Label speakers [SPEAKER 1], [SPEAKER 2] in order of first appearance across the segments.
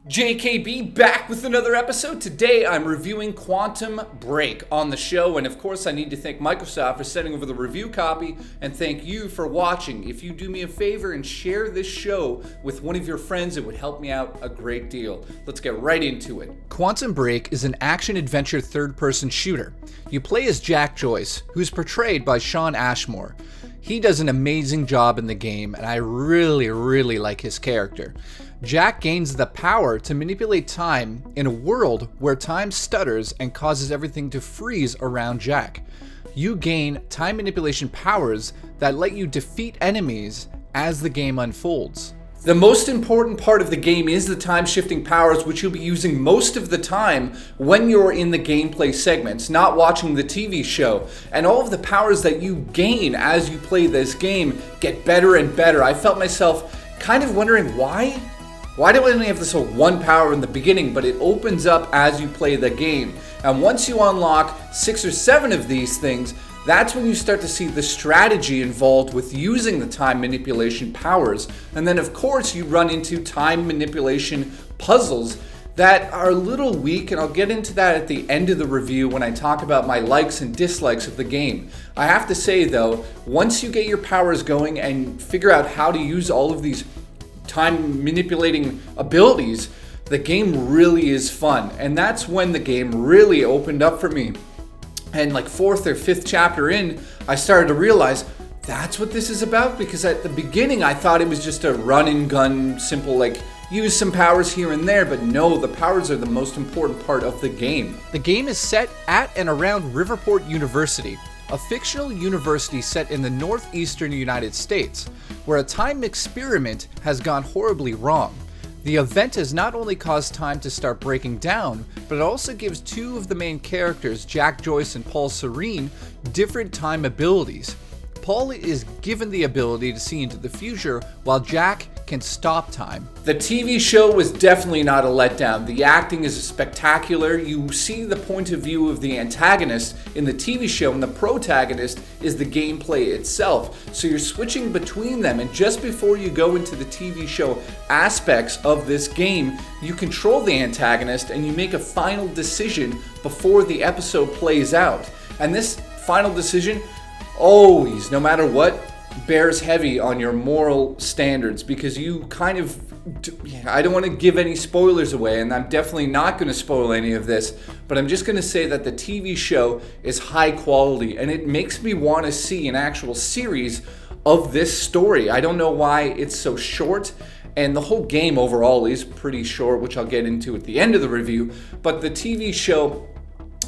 [SPEAKER 1] JKB back with another episode. Today I'm reviewing Quantum Break on the show, and of course I need to thank Microsoft for sending over the review copy, and thank you for watching. If you do me a favor and share this show with one of your friends, it would help me out a great deal. Let's get right into it. Quantum Break is an action-adventure third-person shooter. You play as Jack Joyce, who's portrayed by Shawn Ashmore. He does an amazing job in the game, and I really like his character. Jack gains the power to manipulate time in a world where time stutters and causes everything to freeze around Jack. You gain time manipulation powers that let you defeat enemies as the game unfolds. The most important part of the game is the time-shifting powers, which you'll be using most of the time when you're in the gameplay segments, not watching the TV show. And all of the powers that you gain as you play this game get better and better. I felt myself kind of wondering why do I only have this one power in the beginning, but it opens up as you play the game. And once you unlock 6 or 7 of these things, that's when you start to see the strategy involved with using the time manipulation powers. And then of course you run into time manipulation puzzles that are a little weak, and I'll get into that at the end of the review when I talk about my likes and dislikes of the game. I have to say though, once you get your powers going and figure out how to use all of these time manipulating abilities, the game really is fun. And that's when the game really opened up for me. And like 4th or 5th chapter in, I started to realize that's what this is about, because at the beginning I thought it was just a run and gun, simple like use some powers here and there, but no, the powers are the most important part of the game. The game is set at and around Riverport University, a fictional university set in the northeastern United States, where a time experiment has gone horribly wrong. The event has not only caused time to start breaking down, but it also gives 2 of the main characters, Jack Joyce and Paul Serene, different time abilities. Paul is given the ability to see into the future, while Jack can stop time. The TV show was definitely not a letdown. The acting is spectacular. You see the point of view of the antagonist in the TV show, and the protagonist is the gameplay itself. So you're switching between them, and just before you go into the TV show aspects of this game, you control the antagonist and you make a final decision before the episode plays out. And this final decision always, no matter what, bears heavy on your moral standards, because you kind of, I don't want to give any spoilers away, and I'm definitely not going to spoil any of this, but I'm just going to say that the TV show is high quality, and it makes me want to see an actual series of this story. I don't know why it's so short, and the whole game overall is pretty short, which I'll get into at the end of the review, but the TV show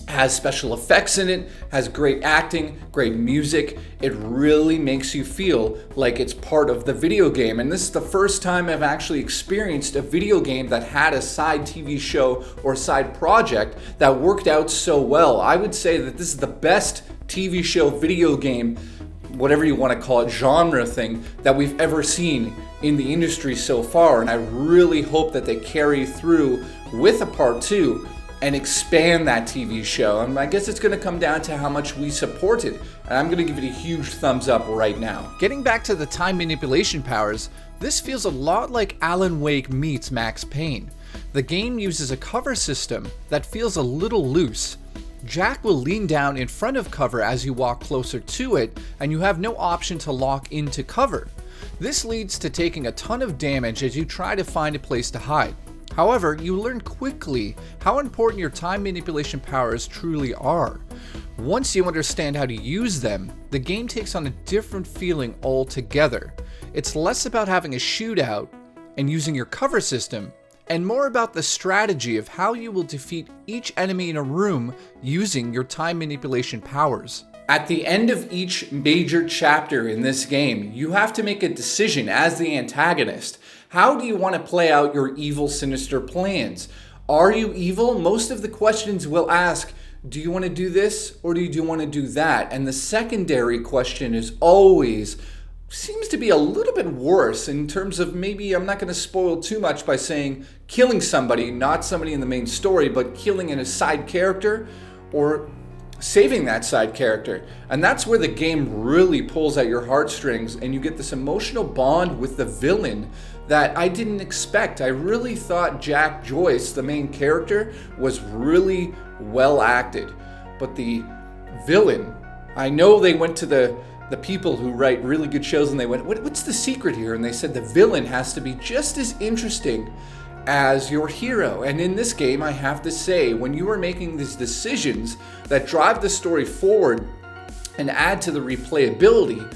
[SPEAKER 1] has special effects in it, has great acting, great music. It really makes you feel like it's part of the video game. And this is the first time I've actually experienced a video game that had a side TV show or side project that worked out so well. I would say that this is the best TV show video game, whatever you want to call it, genre thing that we've ever seen in the industry so far. And I really hope that they carry through with a part 2 and expand that TV show. And I guess it's going to come down to how much we support it. And I'm going to give it a huge thumbs up right now. Getting back to the time manipulation powers, this feels a lot like Alan Wake meets Max Payne. The game uses a cover system that feels a little loose. Jack will lean down in front of cover as you walk closer to it, and you have no option to lock into cover. This leads to taking a ton of damage as you try to find a place to hide. However, you learn quickly how important your time manipulation powers truly are. Once you understand how to use them, the game takes on a different feeling altogether. It's less about having a shootout and using your cover system, and more about the strategy of how you will defeat each enemy in a room using your time manipulation powers. At the end of each major chapter in this game, you have to make a decision as the antagonist. How do you want to play out your evil, sinister plans? Are you evil? Most of the questions will ask, do you want to do this or do you want to do that? And the secondary question is always, seems to be a little bit worse in terms of, maybe I'm not going to spoil too much by saying killing somebody, not somebody in the main story, but killing a side character or saving that side character. And that's where the game really pulls at your heartstrings, and you get this emotional bond with the villain that I didn't expect. I really thought Jack Joyce, the main character, was really well acted. But the villain, I know they went to the people who write really good shows and they went, what's the secret here? And they said the villain has to be just as interesting as your hero. And in this game, I have to say, when you are making these decisions that drive the story forward and add to the replayability,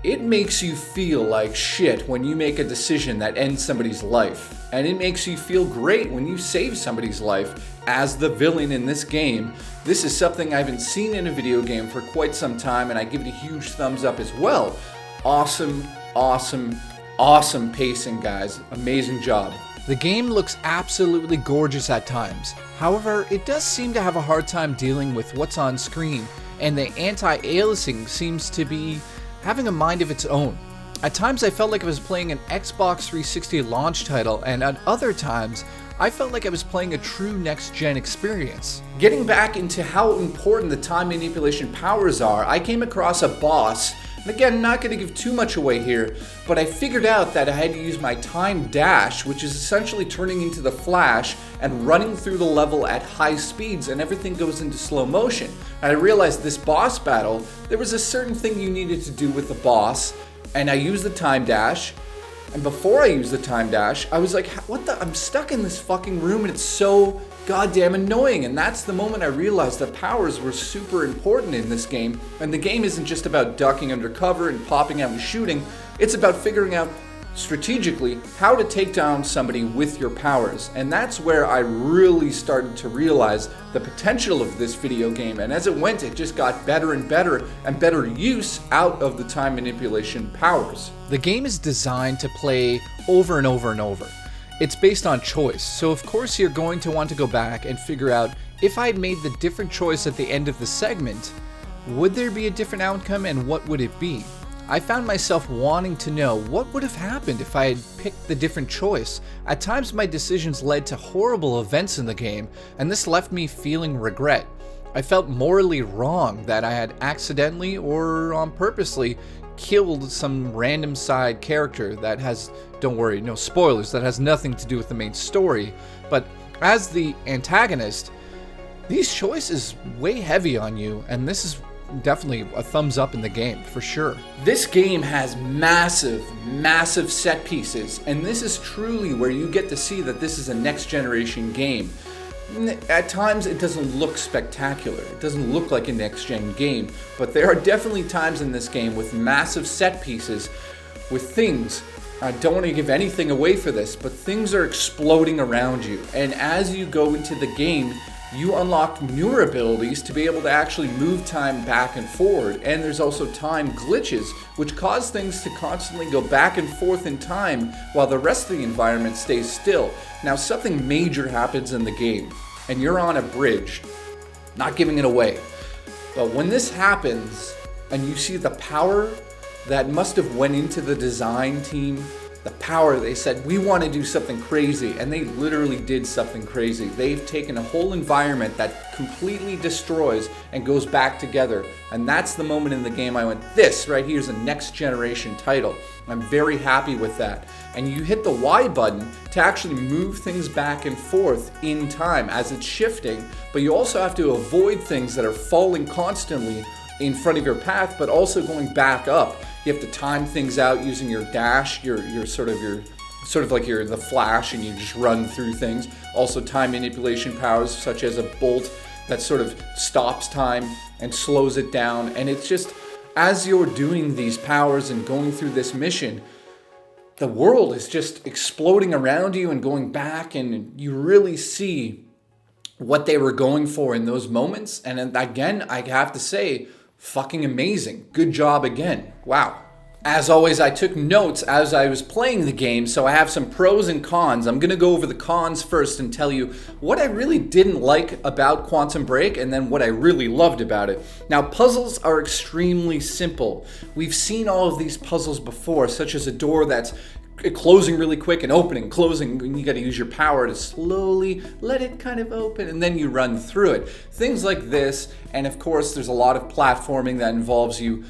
[SPEAKER 1] it makes you feel like shit when you make a decision that ends somebody's life. And it makes you feel great when you save somebody's life as the villain in this game. This is something I haven't seen in a video game for quite some time, and I give it a huge thumbs up as well. Awesome, awesome, awesome pacing, guys. Amazing job. The game looks absolutely gorgeous at times. However, it does seem to have a hard time dealing with what's on screen, and the anti-aliasing seems to be having a mind of its own. At times I felt like I was playing an Xbox 360 launch title, and at other times I felt like I was playing a true next-gen experience. Getting back into how important the time manipulation powers are, I came across a boss, and again, not going to give too much away here, but I figured out that I had to use my time dash, which is essentially turning into the Flash and running through the level at high speeds, and everything goes into slow motion. And I realized this boss battle, there was a certain thing you needed to do with the boss, and I used the time dash. And before I used the time dash, I was like, what the? I'm stuck in this fucking room and it's so goddamn annoying. And that's the moment I realized that powers were super important in this game. And the game isn't just about ducking under cover and popping out and shooting. It's about figuring out strategically how to take down somebody with your powers. And that's where I really started to realize the potential of this video game. And as it went, it just got better and better use out of the time manipulation powers. The game is designed to play over and over and over. It's based on choice, so of course you're going to want to go back and figure out, if I had made the different choice at the end of the segment, would there be a different outcome and what would it be? I found myself wanting to know what would have happened if I had picked the different choice. At times my decisions led to horrible events in the game, and this left me feeling regret. I felt morally wrong that I had accidentally or purposely killed some random side character that has, don't worry, no spoilers, that has nothing to do with the main story. But as the antagonist, these choices weigh heavy on you, and this is definitely a thumbs up in the game, for sure. This game has massive set pieces, and this is truly where you get to see that this is a next generation game. At times it doesn't look spectacular, it doesn't look like a next gen game, but there are definitely times in this game with massive set pieces, with things, I don't want to give anything away for this, but things are exploding around you, and as you go into the game, you unlock newer abilities to be able to actually move time back and forward. And there's also time glitches, which cause things to constantly go back and forth in time while the rest of the environment stays still. Now, something major happens in the game, and you're on a bridge. Not giving it away. But when this happens, and you see the power that must have went into the design team, the power, they said, we want to do something crazy, and they literally did something crazy. They've taken a whole environment that completely destroys and goes back together, and that's the moment in the game I went, this right here is a next generation title. I'm very happy with that. And you hit the Y button to actually move things back and forth in time as it's shifting, but you also have to avoid things that are falling constantly in front of your path, but also going back up. You have to time things out using your dash, you're sort of like you're the Flash and you just run through things. Also time manipulation powers such as a bolt that sort of stops time and slows it down. And it's just, as you're doing these powers and going through this mission, the world is just exploding around you and going back, and you really see what they were going for in those moments. And again, I have to say, fucking amazing. Good job again. Wow. As always, I took notes as I was playing the game, so I have some pros and cons. I'm going to go over the cons first and tell you what I really didn't like about Quantum Break and then what I really loved about it. Now, puzzles are extremely simple. We've seen all of these puzzles before, such as a door that's closing really quick and opening, closing, and you got to use your power to slowly let it kind of open, and then you run through it. Things like this, and of course there's a lot of platforming that involves you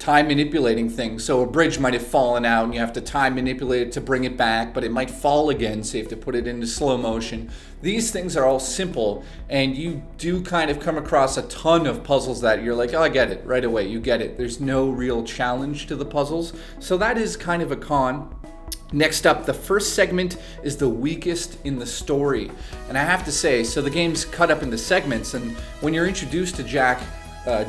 [SPEAKER 1] time manipulating things. So a bridge might have fallen out and you have to time manipulate it to bring it back, but it might fall again, so you have to put it into slow motion. These things are all simple, and you do kind of come across a ton of puzzles that you're like, oh, I get it right away. You get it. There's no real challenge to the puzzles. So that is kind of a con. Next up, the first segment is the weakest in the story. And I have to say, so the game's cut up into segments, and when you're introduced to Jack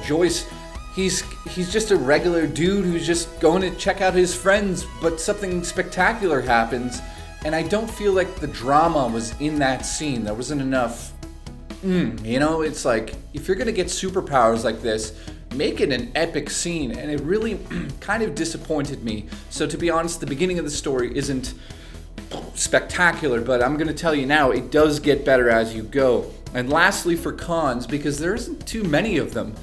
[SPEAKER 1] Joyce, he's just a regular dude who's just going to check out his friends, but something spectacular happens, and I don't feel like the drama was in that scene. There wasn't enough, it's like, if you're going to get superpowers like this, make it an epic scene, and it really kind of disappointed me. So to be honest, the beginning of the story isn't spectacular, but I'm going to tell you now, it does get better as you go. And lastly, for cons, because there isn't too many of them,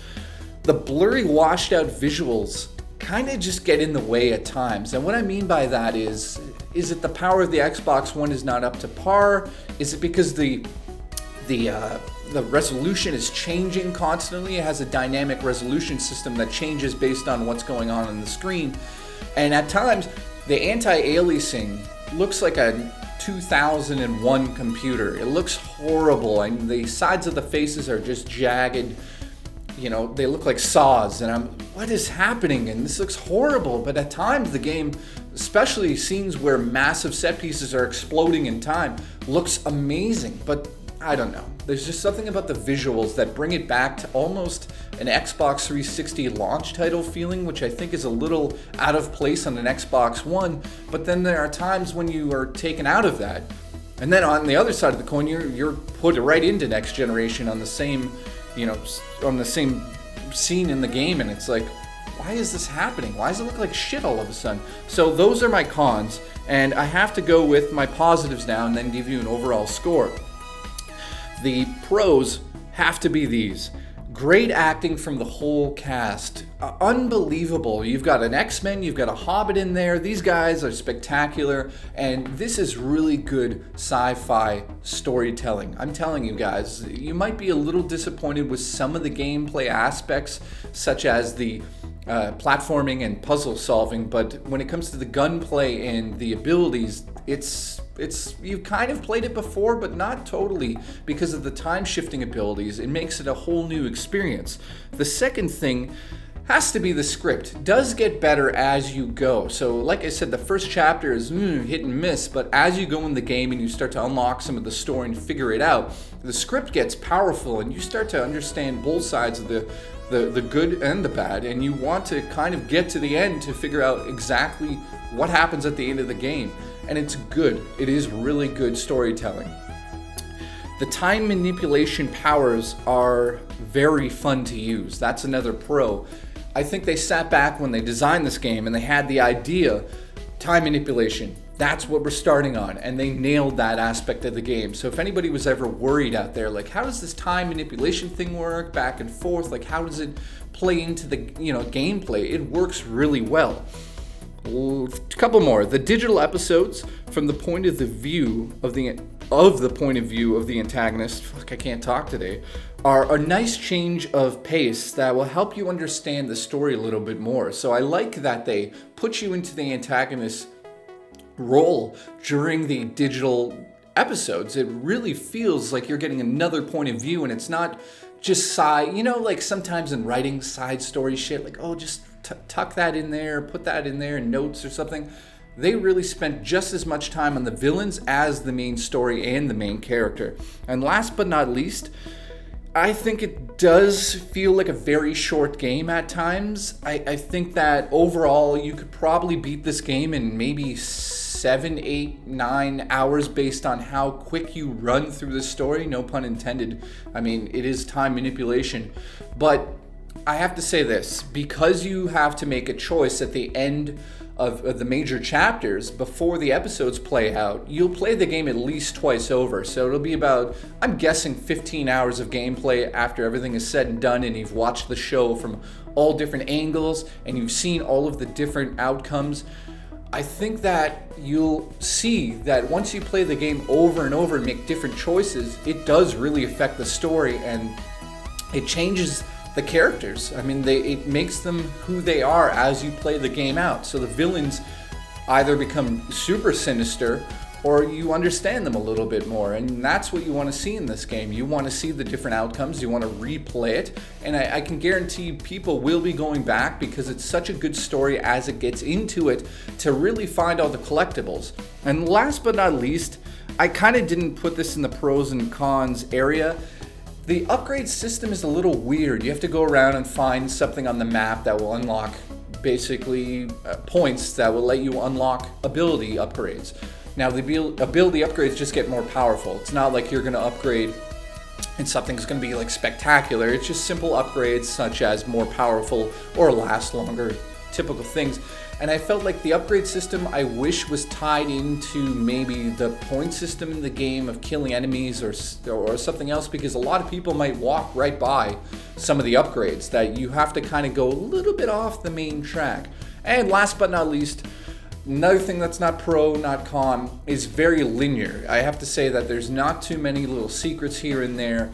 [SPEAKER 1] the blurry, washed out visuals kind of just get in the way at times. And what I mean by that is it the power of the Xbox One is not up to par? Is it because the resolution is changing constantly? It has a dynamic resolution system that changes based on what's going on the screen. And at times, the anti-aliasing looks like a 2001 computer. It looks horrible, and the sides of the faces are just jagged. They look like saws, and what is happening? And this looks horrible. But at times the game, especially scenes where massive set pieces are exploding in time, looks amazing. But I don't know. There's just something about the visuals that bring it back to almost an Xbox 360 launch title feeling, which I think is a little out of place on an Xbox One. But then there are times when you are taken out of that. And then on the other side of the coin, you're put right into next generation on the same on the same scene in the game, and it's like, why is this happening? Why does it look like shit all of a sudden? So those are my cons, and I have to go with my positives now and then give you an overall score. The pros have to be these. Great acting from the whole cast. Unbelievable. You've got an X-Men, you've got a Hobbit in there. These guys are spectacular, and this is really good sci-fi storytelling. I'm telling you guys, you might be a little disappointed with some of the gameplay aspects, such as the platforming and puzzle solving, but when it comes to the gunplay and the abilities, it's you've kind of played it before, but not totally, because of the time shifting abilities. It makes it a whole new experience. The second thing has to be the script. It does get better as you go. So like I said, the first chapter is hit and miss, but as you go in the game and you start to unlock some of the story and figure it out, the script gets powerful and you start to understand both sides of the good and the bad, and you want to kind of get to the end to figure out exactly what happens at the end of the game. And it's good. It is really good storytelling. The time manipulation powers are very fun to use. That's another pro. I think they sat back when they designed this game and they had the idea, time manipulation. That's what we're starting on, and they nailed that aspect of the game. So if anybody was ever worried out there, like, how does this time manipulation thing work, back and forth, like how does it play into the gameplay? It works really well. A couple more. The digital episodes from the point of the view of the antagonist, I can't talk today, are a nice change of pace that will help you understand the story a little bit more. So I like that they put you into the antagonist role during the digital episodes. It really feels like you're getting another point of view, and it's not just side, like sometimes in writing side story shit, like, oh, just tuck that in there, put that in there in notes or something. They really spent just as much time on the villains as the main story and the main character. And last but not least, I think it does feel like a very short game at times. I think that overall you could probably beat this game in maybe 7, 8, 9 hours based on how quick you run through the story. No pun intended. I mean, it is time manipulation. But I have to say this, because you have to make a choice at the end of the major chapters before the episodes play out, you'll play the game at least twice over. So it'll be about, I'm guessing, 15 hours of gameplay after everything is said and done, and you've watched the show from all different angles and you've seen all of the different outcomes. I think that you'll see that once you play the game over and over and make different choices, it does really affect the story, and it changes the characters. I mean, it makes them who they are as you play the game out. So the villains either become super sinister or you understand them a little bit more, and that's what you want to see in this game. You want to see the different outcomes, you want to replay it, and I can guarantee people will be going back because it's such a good story as it gets into it to really find all the collectibles. And last but not least, I kind of didn't put this in the pros and cons area. The upgrade system is a little weird. You have to go around and find something on the map that will unlock basically points that will let you unlock ability upgrades. Now the ability upgrades just get more powerful. It's not like you're going to upgrade and something's going to be like spectacular. It's just simple upgrades such as more powerful or last longer, typical things. And I felt like the upgrade system I wish was tied into maybe the point system in the game of killing enemies or something else, because a lot of people might walk right by some of the upgrades that you have to kind of go a little bit off the main track. And last but not least, another thing that's not pro, not con, is very linear. I have to say that there's not too many little secrets here and there.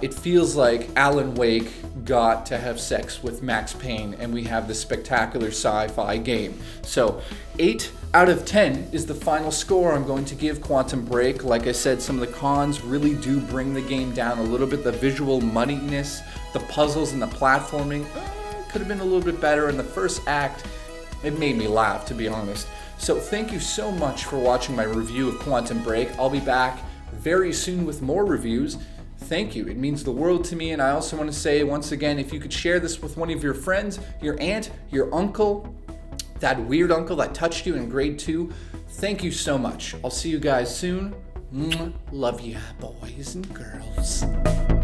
[SPEAKER 1] It feels like Alan Wake got to have sex with Max Payne and we have this spectacular sci-fi game. So 8 out of 10 is the final score I'm going to give Quantum Break. Like I said, some of the cons really do bring the game down a little bit. The visual muddiness, the puzzles and the platforming could have been a little bit better. In the first act, it made me laugh, to be honest. So thank you so much for watching my review of Quantum Break. I'll be back very soon with more reviews. Thank you. It means the world to me. And I also want to say once again, if you could share this with one of your friends, your aunt, your uncle, that weird uncle that touched you in grade 2, thank you so much. I'll see you guys soon. Love you, boys and girls.